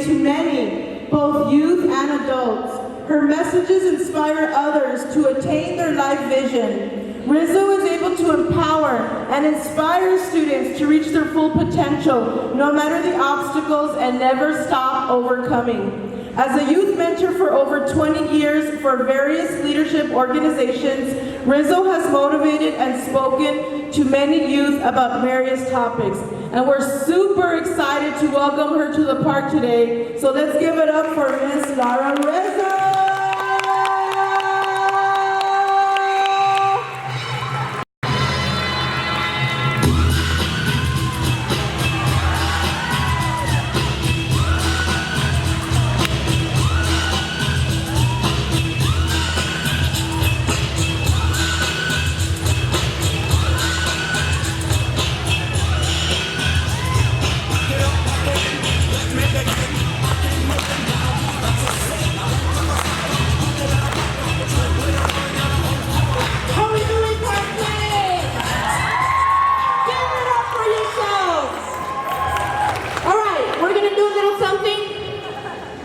to many, both youth and adults. Her messages inspire others to attain their life vision. Rizo is able to empower and inspire students to reach their full potential, no matter the obstacles, and never stop overcoming. As a youth mentor for over 20 years for various leadership organizations, Rizo has motivated and spoken to many youth about various topics. And we're super excited to welcome her to the park today. So let's give it up for Miss Laura Rizo.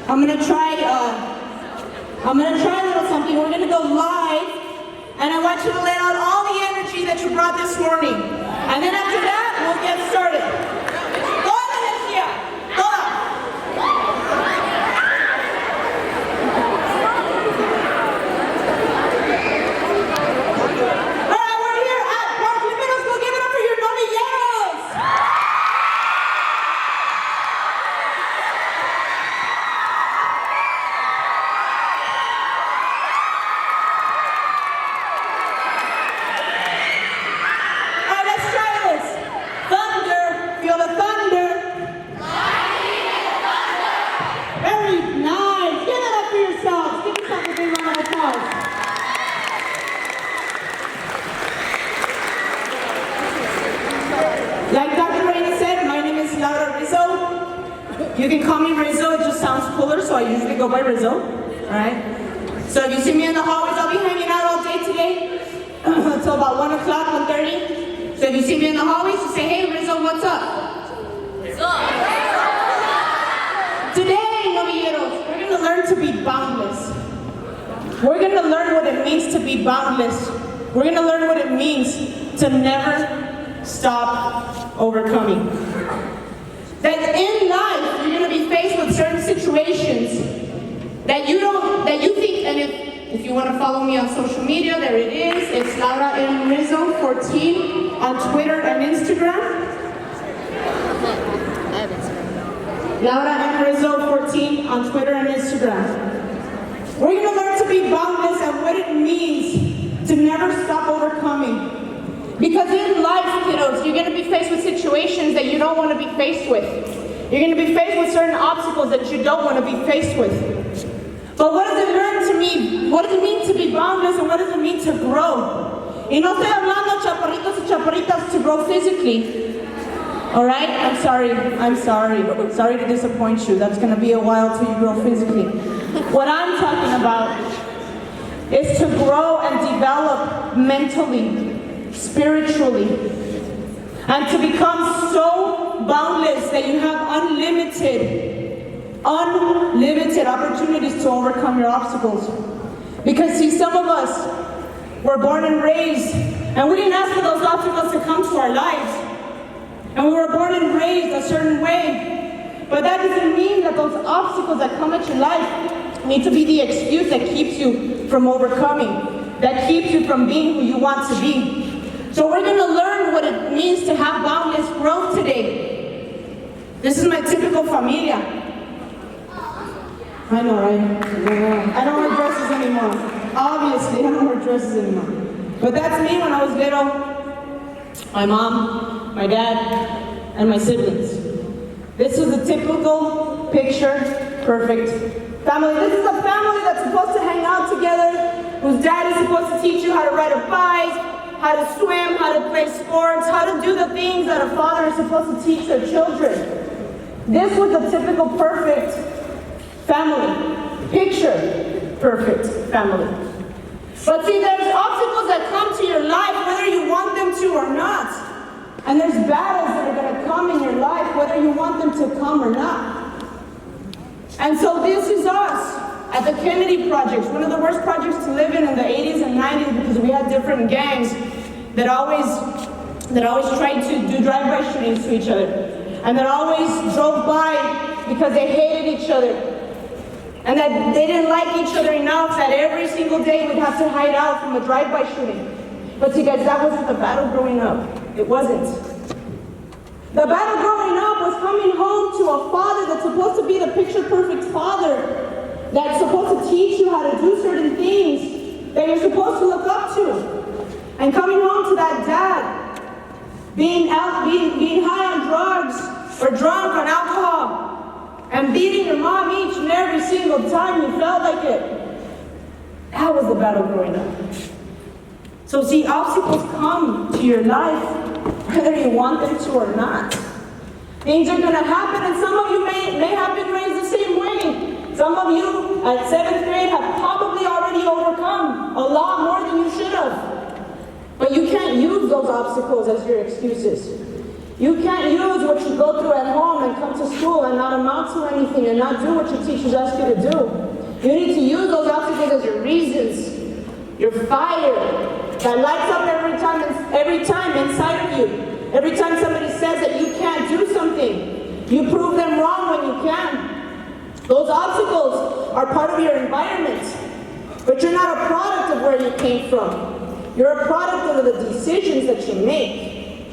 I'm gonna try a little something. We're gonna go live, and I want you to let out all the energy that you brought this morning. And then after that, we'll get started. Toda la energía, toda. All right, we're here at Parkland Middle School. Give it up for your novilleros. Like Dr. Raina said, my name is Laura Rizo. You can call me Rizo, it just sounds cooler, so I usually go by Rizo. Alright? So if you see me in the hallways, I'll be hanging out all day today until about 1 o'clock, 1:30. So if you see me in the hallways, you say, hey Rizo, what's up? Rizzo! Today, novilleros, we're going to learn to be boundless. We're going to learn what it means to be boundless. We're going to learn what it means to never stop overcoming. That in life, you're going to be faced with certain situations that you think, and if you want to follow me on social media, there it is. It's Laura M. Rizo 14 on Twitter and Instagram. Laura M. Rizo 14 on Twitter and Instagram. We're going to learn to be boundless and what it means to never stop overcoming. Because in life, kiddos, you're going to be faced with situations that you don't want to be faced with. You're going to be faced with certain obstacles that you don't want to be faced with. But what does it learn to me? What does it mean to be boundless, and what does it mean to grow? Y no estoy hablando chaparritos y chaparritas to grow physically. Alright? I'm sorry. Sorry to disappoint you. That's going to be a while till you grow physically. What I'm talking about is to grow and develop mentally, spiritually, and to become so boundless that you have unlimited opportunities to overcome your obstacles. Because see, some of us were born and raised, and we didn't ask for those obstacles to come to our lives. And we were born and raised a certain way. But that doesn't mean that those obstacles that come at your life need to be the excuse that keeps you from overcoming, that keeps you from being who you want to be. So we're going to learn what it means to have boundless growth today. This is my typical familia. I know, right? I don't wear dresses anymore. Obviously, I don't wear dresses anymore. But that's me when I was little. My mom, my dad, and my siblings. This was a typical picture, perfect family. This is a family that's supposed to hang out together, whose dad is supposed to teach you how to ride a bike, how to swim, how to play sports, how to do the things that a father is supposed to teach their children. This was a typical perfect family. Picture perfect family. But see, there's obstacles that come to your life whether you want them to or not. And there's battles that are going to come in your life whether you want them to come or not. And so this is us at the Kennedy Projects, one of the worst projects to live in the 80s and 90s because we had different gangs that always tried to do drive-by shootings to each other. And that always drove by because they hated each other. And that they didn't like each other enough that every single day we'd have to hide out from a drive-by shooting. But see guys, that wasn't the battle growing up. It wasn't. The battle growing up was coming home to a father that's supposed to be the picture-perfect father, that's supposed to teach you how to do certain things that you're supposed to look up to. And coming home to that dad, being high on drugs or drunk on alcohol, and beating your mom each and every single time you felt like it. That was the battle growing up. So see, obstacles come to your life whether you want them to or not. Things are going to happen, and some of you may have been raised the same way. Some of you at 7th grade have probably already overcome a lot more than you should have. But you can't use those obstacles as your excuses. You can't use what you go through at home and come to school and not amount to anything and not do what your teachers ask you to do. You need to use those obstacles as your reasons, your fire that lights up every time inside of you. Every time somebody says that you can't do something, you prove them wrong when you can. Those obstacles are part of your environment, but you're not a product of where you came from. You're a product of the decisions that you make.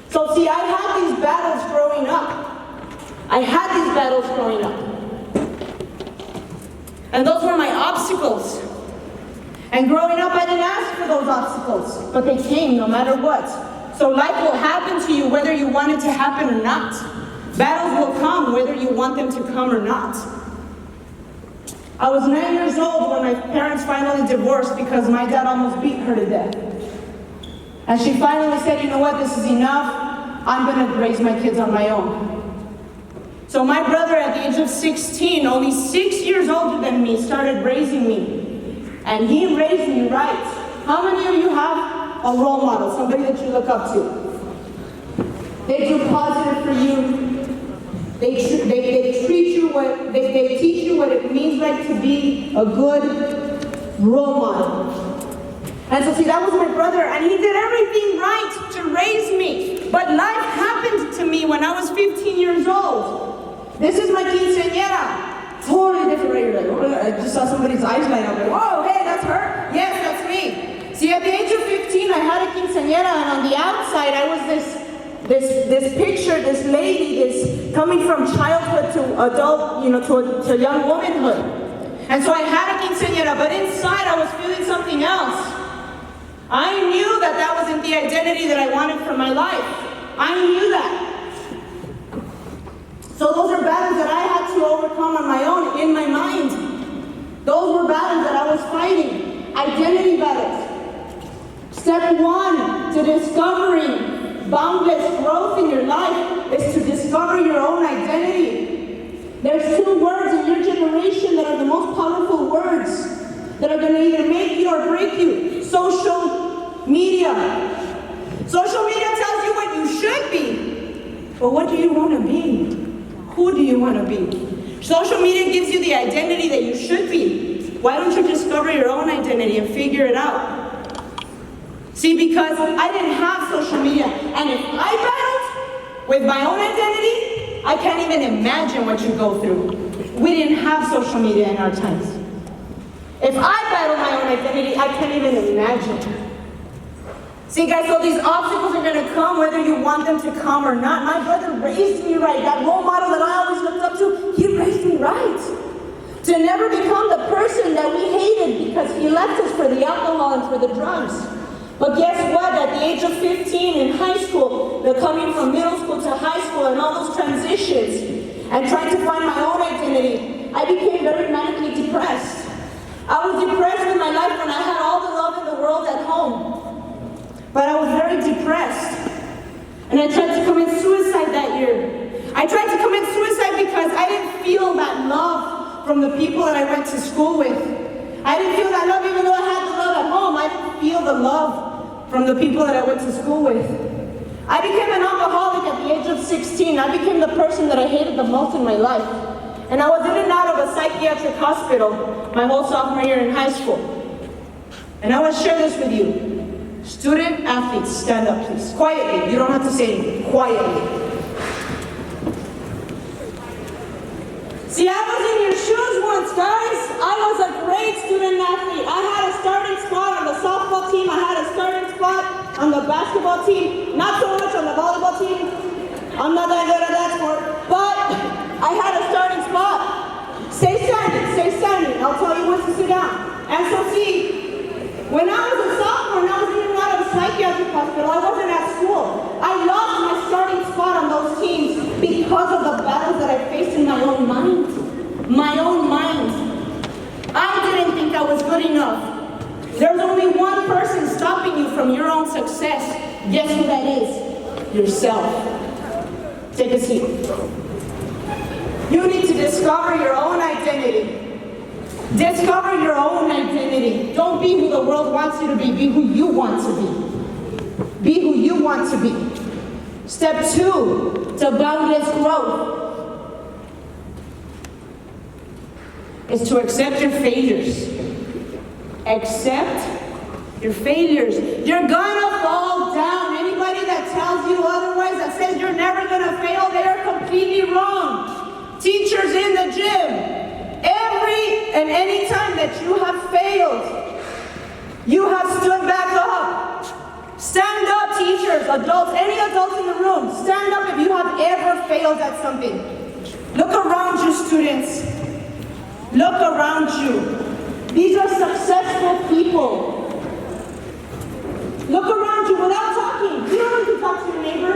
So see, I had these battles growing up. And those were my obstacles. And growing up, I didn't ask for those obstacles, but they came no matter what. So life will happen to you whether you want it to happen or not. Battles will come whether you want them to come or not. I was 9 years old when my parents finally divorced because my dad almost beat her to death. And she finally said, you know what, this is enough. I'm going to raise my kids on my own. So my brother at the age of 16, only 6 years older than me, started raising me. And he raised me right. How many of you have a role model, somebody that you look up to? They do positive for you. They teach you what it means like to be a good role model. And so see, that was my brother, and he did everything right to raise me. But life happened to me when I was 15 years old. This is my quinceañera. Totally different right here. Like, I just saw somebody's eyes light up. Like, whoa, hey, that's her? Yes, that's me. See, at the age of 15, I had a quinceañera, and on the outside, I was this picture, this lady, this coming from childhood to adult, to young womanhood. And so I had a quinceañera, but inside I was feeling something else. I knew that wasn't the identity that I wanted for my life. I knew that. So those are battles that I had to overcome on my own, in my mind. Those were battles that I was fighting. Identity battles. Step one to discovering boundless growth in your life is to discover your own identity. There's 2 words in your generation that are the most powerful words that are going to either make you or break you. Social media. Social media tells you what you should be. But what do you want to be? Who do you want to be? Social media gives you the identity that you should be. Why don't you discover your own identity and figure it out? See, because I didn't have social media, and if I battled with my own identity, I can't even imagine what you go through. We didn't have social media in our times. If I battle my own identity, I can't even imagine. See guys, so these obstacles are going to come whether you want them to come or not. My brother raised me right. That role model that I always looked up to, he raised me right. To never become the person that we hated because he left us for the alcohol and for the drugs. But guess what? At the age of 15 in high school, coming from middle school to high school and all those transitions and trying to find my own identity, I became very manically depressed. I was depressed with my life when I had all the love in the world at home. But I was very depressed. And I tried to commit suicide that year. I tried to commit suicide because I didn't feel that love from the people that I went to school with. I didn't feel that love even though I had the love at home. I didn't feel the love from the people that I went to school with. I became an alcoholic at the age of 16. I became the person that I hated the most in my life. And I was in and out of a psychiatric hospital my whole sophomore year in high school. And I want to share this with you. Student athletes, stand up please. Quietly, you don't have to say anything. Quietly. See, I was in your shoes once, guys. I was a great student athlete. I had a starting spot on the softball team. I had a starting spot on the basketball team. Not so much on the volleyball team. I'm not that good at that sport. But I had a starting spot. Stay standing. I'll tell you when to sit down. And so see, when I was a sophomore and I was in and out of a psychiatric hospital, I wasn't at school. I lost my starting spot on those teams because of the battles that I faced in my own mind. My own mind. I didn't think I was good enough. There's only one person stopping you from your own success. Guess who that is? Yourself. Take a seat. You need to discover your own identity. Discover your own identity. Don't be who the world wants you to be. Be who you want to be. Be who you want to be. Step 2 to boundless growth is to accept your failures. Accept your failures. You're gonna fall down. Anybody that tells you otherwise, that says you're never gonna fail, they are completely wrong. Teachers in the gym, every and any time that you have failed, you have stood back up. Stand up, teachers, adults, any adults in the room. Stand up if you have ever failed at something. Look around you, students. Look around you. These are successful people. Look around you without talking. You don't need to talk to your neighbor.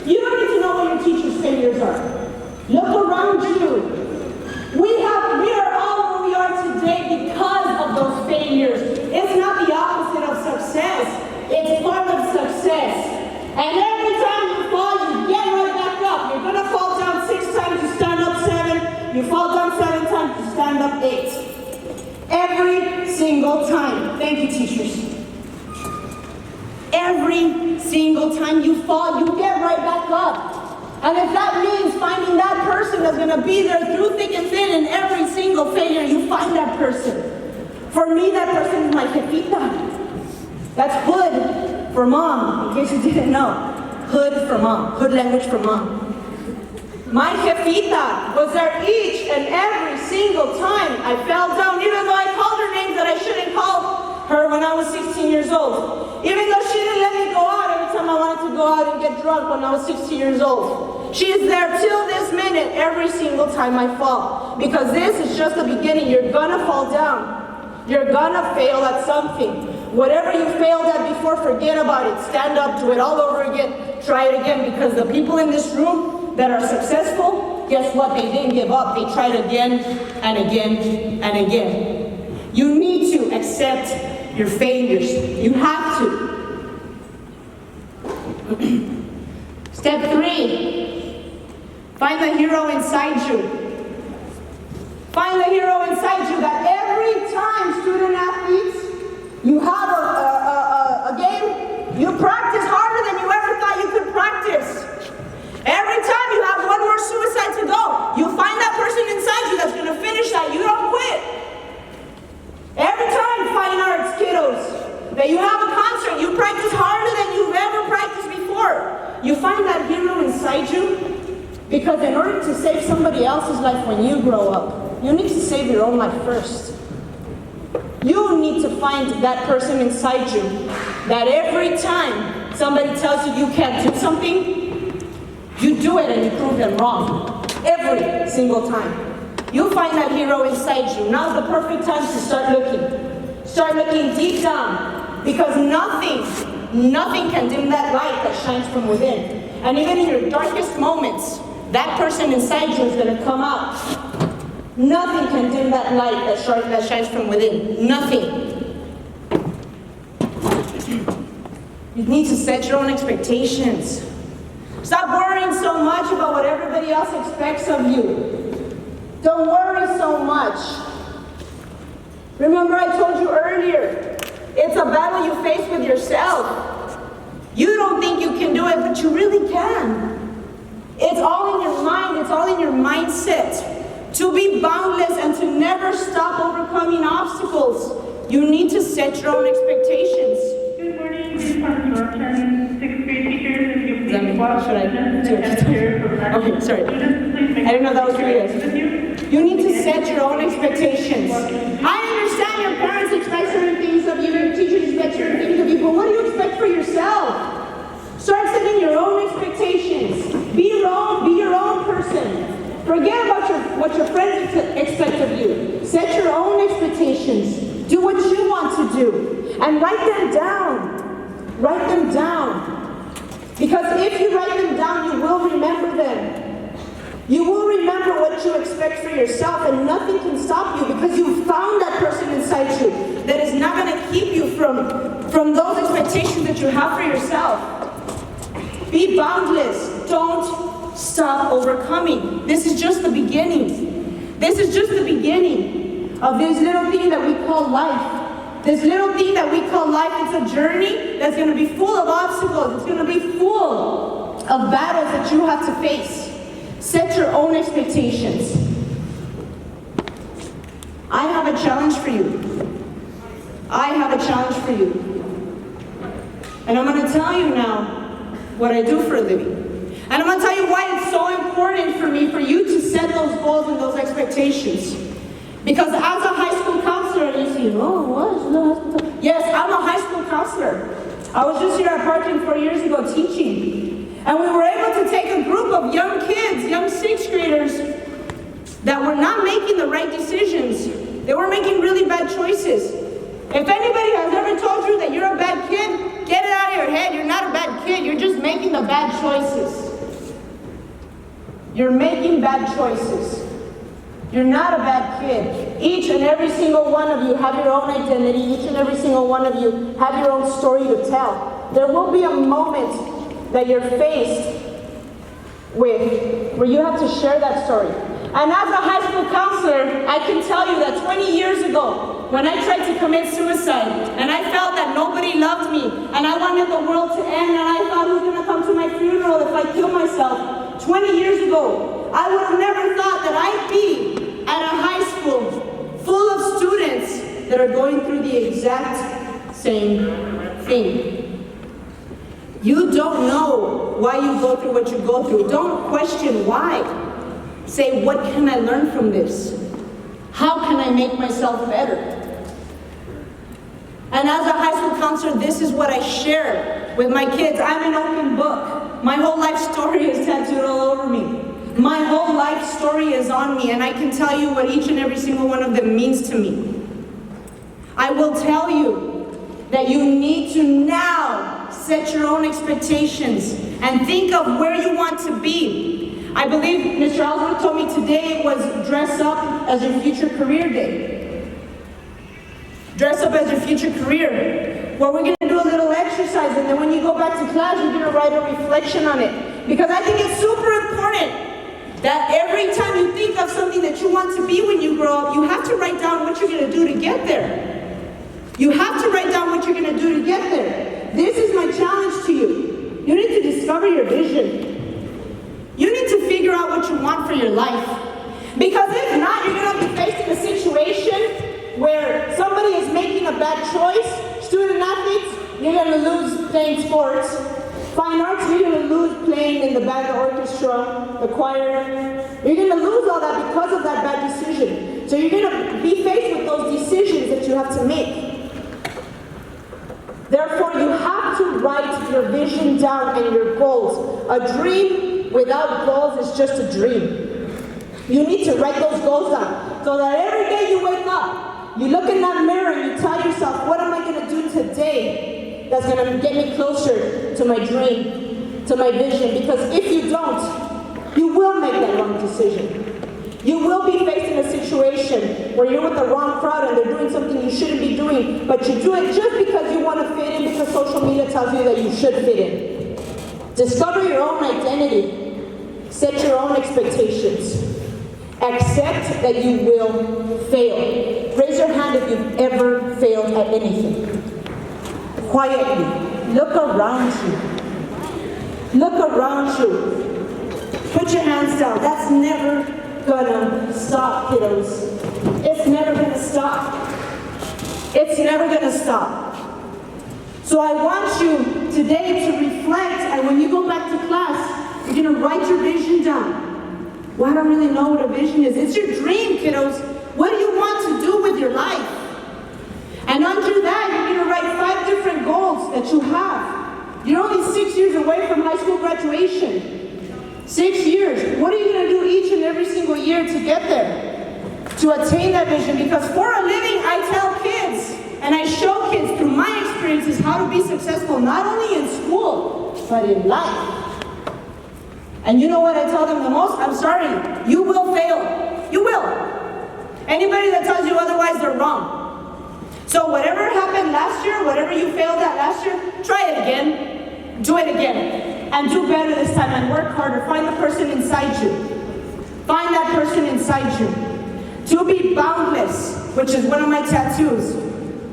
You don't need to know what your teacher's failures are. Look around you. We are all where we are today because of those failures. It's not the opposite of success. It's part of success. And every time you fall, you get right back up. You're going to fall down 6 times, you stand up 7. You fall down 7 times, you stand up 8. Every single time. Thank you, teachers. Every single time you fall, you get right back up. And if that means finding that person that's going to be there through thick and thin in every single failure, you find that person. For me, that person is my jefita. That's hood for mom, in case you didn't know. Hood for mom, hood language for mom. My jefita was there each and every single time I fell down, even though I called her names that I shouldn't call her when I was 16 years old. Even though she didn't let me go out every time I wanted to go out and get drunk when I was 16 years old. She is there till this minute, every single time I fall. Because this is just the beginning. You're gonna fall down. You're gonna fail at something. Whatever you failed at before, forget about it. Stand up, do it all over again. Try it again, because the people in this room that are successful, guess what? They didn't give up. They tried again and again and again. You need to accept your failures. You have to. Step 3, find the hero inside you. Find the hero inside you that every time, student athletes, you have a game, you practice harder than you ever thought you could practice. Every time you have one more suicide to go, you find that person inside you that's going to finish that. You don't quit. Every time, fine arts kiddos, that you have a concert, you practice harder than you've ever practiced before. You find that hero inside you, because in order to save somebody else's life when you grow up, you need to save your own life first. You need to find that person inside you that every time somebody tells you you can't do something, you do it and you prove them wrong. Every single time. You find that hero inside you. Now's the perfect time to start looking. Start looking deep down, because nothing can dim that light that shines from within. And even in your darkest moments, that person inside you is going to come out. Nothing can dim that light that shines from within. Nothing. You need to set your own expectations. Stop worrying so much about what everybody else expects of you. Don't worry so much. Remember, I told you earlier, it's a battle you face with yourself. You don't think you can do it, but you really can. It's all in your mind. It's all in your mindset. To be boundless and to never stop overcoming obstacles, you need to set your own expectations. Good morning, this is Interruption. Sixth grade teachers, if you please watch the cafeteria for the Okay, sorry. I didn't know that was for you guys. You need to set your own expectations. I understand your parents expect certain things of you, your teachers expect certain things of you, but what do you expect for yourself? Start setting your own expectations. Be your own person. Forget about what your friends expect of you. Set your own expectations. Do what you want to do. And write them down. Write them down. Because if you write them down, you will remember them. You will remember what you expect for yourself, and nothing can stop you because you found that person inside you that is not going to keep you from those expectations that you have for yourself. Be boundless. Don't stop overcoming. This is just the beginning. This is just the beginning of this little thing that we call life. This little thing that we call life, it's a journey that's going to be full of obstacles. It's going to be full of battles that you have to face. Set your own expectations. I have a challenge for you. I have a challenge for you. And I'm going to tell you now what I do for a living. And I'm going to tell you why it's so important for me for you to set those goals and those expectations. Because as a high school counselor, you see, oh, what is the high school counselor? Yes, I'm a high school counselor. I was just here at Parkland 4 years ago teaching. And we were able to take a group of young kids, young sixth graders, that were not making the right decisions. They were making really bad choices. If anybody has ever told you that you're a bad kid, get it out of your head. You're not a bad kid. You're just making the bad choices. You're making bad choices. You're not a bad kid. Each and every single one of you have your own identity. Each and every single one of you have your own story to tell. There will be a moment that you're faced with where you have to share that story. And as a high school counselor, I can tell you that 20 years ago, when I tried to commit suicide, and I felt that nobody loved me, and I wanted the world to end, and I thought, who's going to come to my funeral if I kill myself? 20 years ago, I would have never thought that I'd be at a high school full of students that are going through the exact same thing. You don't know why you go through what you go through. Don't question why. Say, what can I learn from this? How can I make myself better? And as a high school counselor, this is what I share with my kids. I'm an open book. My whole life story is tattooed all over me. My whole life story is on me, and I can tell you what each and every single one of them means to me. I will tell you that you need to now set your own expectations and think of where you want to be. I believe Mr. Ellsworth told me today was dress up as your future career day. Dress up as your future career. Well, we're going to do a little exercise, and then when you go back to class, you're going to write a reflection on it. Because I think it's super important that every time you think of something that you want to be when you grow up, you have to write down what you're going to do to get there. You have to write down what you're going to do to get there. This is my challenge to you. You need to discover your vision. You need to figure out what you want for your life. Because if not, you're going to be faced in a situation where somebody is making a bad choice. Student athletes, you're going to lose playing sports. Fine arts, you're going to lose playing in the band, the orchestra, the choir. You're going to lose all that because of that bad decision. So you're going to be faced with those decisions that you have to make. Therefore, you have to write your vision down and your goals. A dream without goals is just a dream. You need to write those goals down so that every day you wake up, you look in that mirror and you tell yourself, what am I going to do today that's going to get me closer to my dream, to my vision? Because if you don't, you will make that wrong decision. You will be faced in a situation where you're with the wrong crowd and they're doing something you shouldn't be doing, but you do it just because you want to fit in, because social media tells you that you should fit in. Discover your own identity. Set your own expectations. Accept that you will fail. Raise your hand if you've ever failed at anything. Quietly, look around you. Look around you. Put your hands down. That's never gonna stop, kiddos. It's never gonna stop. It's never gonna stop. So I want you today to reflect, and when you go back to class, you're gonna write your vision down. Well, I don't really know what a vision is. It's your dream, kiddos. What do you want to do with your life? And under that, you're gonna write 5 different goals that you have. You're only 6 years away from high school graduation. 6 years. What are you gonna do each and every single year to get there? To attain that vision? Because for a living, I tell kids, and I show kids through my experiences how to be successful, not only in school, but in life. And you know what I tell them the most? I'm sorry, you will fail. You will. Anybody that tells you otherwise, they're wrong. So whatever happened last year, whatever you failed at last year, try it again. Do it again. And do better this time and work harder. Find the person inside you. Find that person inside you. To be boundless, which is one of my tattoos.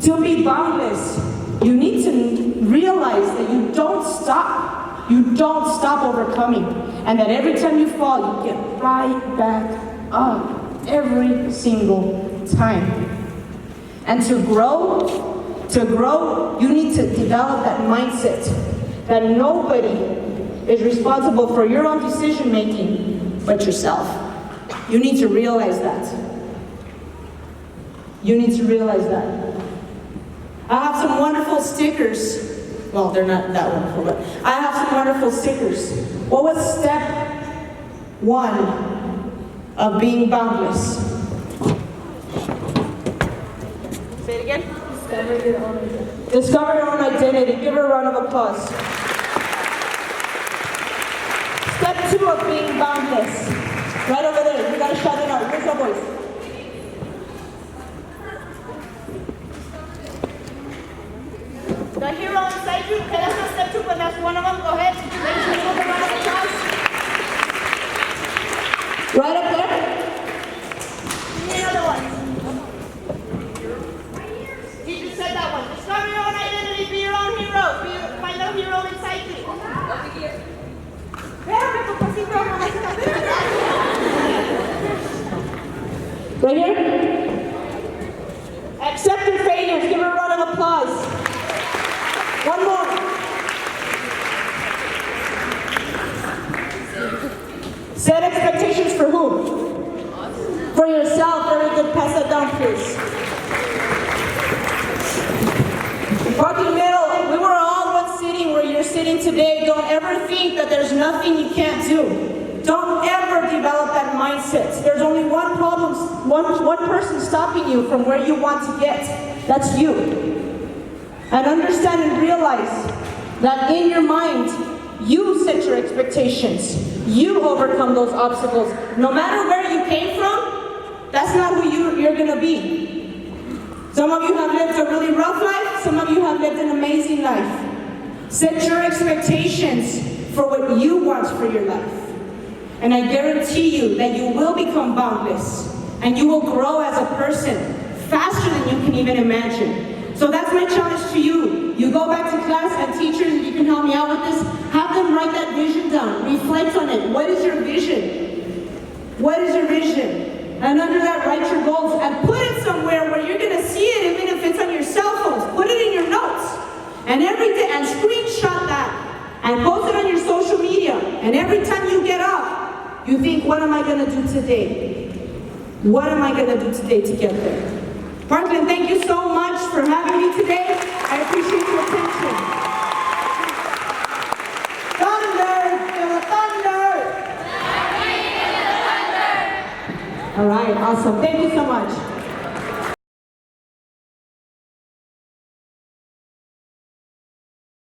To be boundless, you need to realize that you don't stop. You don't stop overcoming. And that every time you fall, you get right back up. Every single time. And to grow, you need to develop that mindset that nobody is responsible for your own decision making but yourself. You need to realize that. You need to realize that. I have some wonderful stickers. Well, they're not that wonderful, but I have some wonderful stickers. What was step 1 of being boundless? Say it again. Discover your own identity. Discover your own identity. Give her a round of applause. Step 2 of being boundless. Right over there. You gotta shout it out. Where's your voice? The hero inside you. Okay, that's not step 2, but that's one of them. Go ahead. Ladies and gentlemen, round of applause. Right up there. Give me another one. Teacher said that one. Discover your own identity. Be your own hero. Find the hero inside you. Over here. Right here. Accept your failures. Give her a round of applause. One more. Set expectations for who? For yourself. Very good. Pass that down, please. Parkland Middle, we were all once sitting where you're sitting today. Don't ever think that there's nothing you can't do. Don't ever develop that mindset. There's only one problem, one person stopping you from where you want to get. That's you. And understand and realize that in your mind, you set your expectations. You overcome those obstacles. No matter where you came from, that's not who you're going to be. Some of you have lived a really rough life. Some of you have lived an amazing life. Set your expectations for what you want for your life. And I guarantee you that you will become boundless. And you will grow as a person faster than you can even imagine. So that's my challenge to you. You go back to class, and teachers, you can help me out with this. Have them write that vision down. Reflect on it. What is your vision? What is your vision? And under that, write your goals and put it somewhere where you're going to see it, even if it's on your cell phones. Put it in your notes. And every day, and screenshot that. And post it on your social media. And every time you get up, you think, what am I going to do today? What am I going to do today to get there? Parkland, thank you so much for having me today. I appreciate your attention. Thunder! Feel the thunder! All right, awesome. Thank you so much.